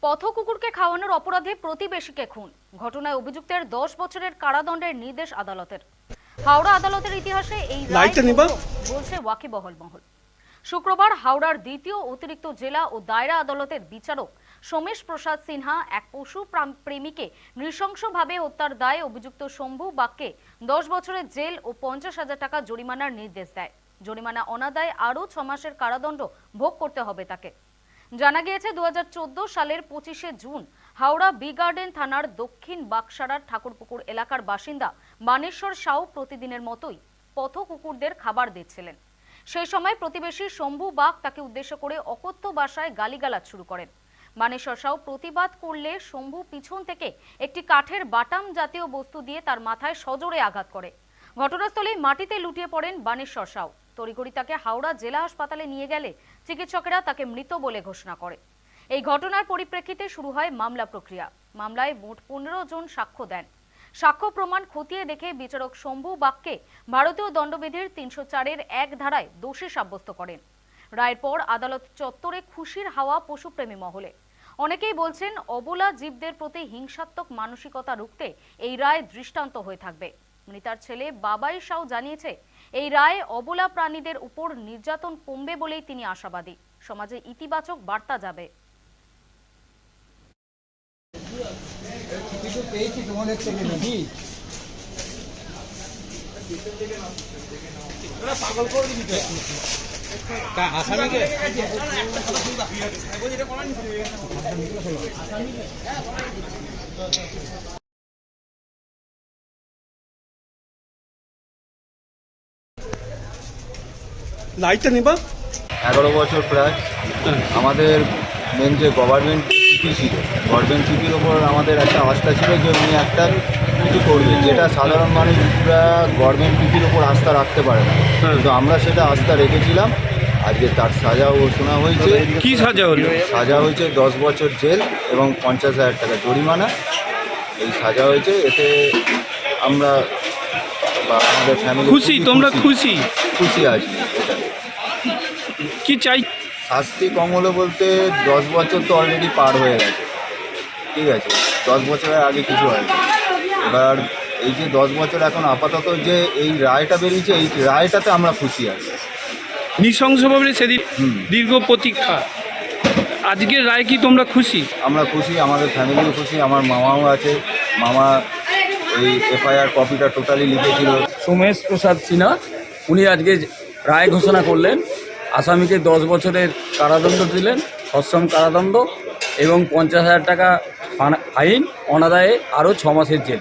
পথ কুকুরকে খাওয়ানোর অপরাধে প্রতিবেশীকে খুন। ঘটনায় অভিযুক্তের 10 বছরের কারাদণ্ডের নির্দেশ আদালতের। হাওড়া আদালতের ইতিহাসে এই রায় বলছে ওয়াকিবহল মহল। শুক্রবার হাওড়ার দ্বিতীয় অতিরিক্ত জেলা ও দায়রা আদালতের বিচারক সোমেশ প্রসাদ সিনহা এক পশু প্রেমীকে নৃশংসভাবে হত্যার দায়ে অভিযুক্ত শম্ভু বাগকে 10 বছরের জেল ও 50,000 টাকা জরিমানার নির্দেশ দেয়। জরিমানা অনাদায়ে আরও 6 মাসের কারাদণ্ড ভোগ করতে হবে তাকে। জানা গিয়েছে 2014 সালের 25শে জুন হাওড়া বি গার্ডেন থানার দক্ষিণ বাকসারার ঠাকুরপুকুর এলাকার বাসিন্দা বানেশ্বর সাউ প্রতিদিনের মতোই পথ কুকুরদের খাবার দিচ্ছিলেন। সেই সময় প্রতিবেশী শম্ভু বাগ তাকে উদ্দেশ্য করে অকথ্য ভাষায় গালিগালাজ শুরু করেন। বানেশ্বর সাউ প্রতিবাদ করলে শম্ভু পিছন থেকে একটি কাঠের বাটাম জাতীয় বস্তু দিয়ে তার মাথায় সজোরে আঘাত করে। ঘটনাস্থলেই মাটিতে লুটিয়ে পড়েন বানেশ্বর সাউ। তড়িঘড়ি তাকে হাওড়া জেলা হাসপাতালে নিয়ে গেলে চিকিৎসকেরা তাকে মৃত বলে ঘোষণা করে। এই ঘটনার পরিপ্রেক্ষিতে শুরু হয় মামলা প্রক্রিয়া। মামলায় মোট 15 জন সাক্ষ্য দেন। সাক্ষ্য প্রমাণ খতিয়ে দেখে বিচারক শম্ভু বাগকে ভারতীয় দণ্ডবিধির 304-এর 1 ধারায় দোষী সাব্যস্ত করেন। রায়ের পর আদালত চত্বরে খুশির হাওয়া পশুপ্রেমী মহলে। অনেকেই বলছেন অবলা জীবদের প্রতি হিংসাত্মক মানসিকতা রুখতে এই রায় দৃষ্টান্ত হয়ে থাকবে। মৃতার ছেলে বাবাই সাউ জানিয়েছে, এই রায়ে অবলা প্রাণীদের উপর নির্যাতন কমবে বলেই তিনি আশাবাদী। সমাজে ইতিবাচক বার্তা যাবে। লাইটটা নিবা 11 বছর প্রায় আমাদের মেন যে গভর্নমেন্ট চিঠি ছিল, গভর্নমেন্ট চিঠির ওপর আমাদের একটা আস্থা ছিল যে উনি একটা কিছু করবে, যেটা সাধারণ মানুষরা গভর্নমেন্ট চিঠির ওপর আস্থা রাখতে পারে না। কিন্তু আমরা সেটা আস্থা রেখেছিলাম। আজকে তার সাজা ঘোষণা হয়েছে। কি সাজা হলো? সাজা হয়েছে 10 বছর জেল এবং 50,000 টাকা জরিমানা। এই সাজা হয়েছে। এতে আমরা আমাদের ফ্যামিলি খুশি। তোমরা খুশি? খুশি আছি। এটা কি চাই? শাস্তি কম হলো বলতে 10 বছর তো অলরেডি পার হয়ে গেছে, ঠিক আছে? 10 বছরের আগে কিছু হয়নি। এবার এই যে 10 বছর এখন আপাতত যে এই রায়টা বেরিয়েছে, এই রায়টাতে আমরা খুশি আছি। নৃশংসভাবে সেদিন দীর্ঘ প্রতীক্ষা, আজকের রায় কি তোমরা খুশি? আমরা খুশি, আমাদের ফ্যামিলিও খুশি। আমার মামাও আছে, মামা এই এফআইআর কপিটা টোটালি লিখেছিল। সোমেশ প্রসাদ সিনহা উনি আজকে রায় ঘোষণা করলেন। আসামিকে 10 বছরের কারাদণ্ড দিলেন, সশ্রম কারাদণ্ড এবং 50,000 টাকা ফাইন, অনাদায়ে আরও 6 মাসের জেল।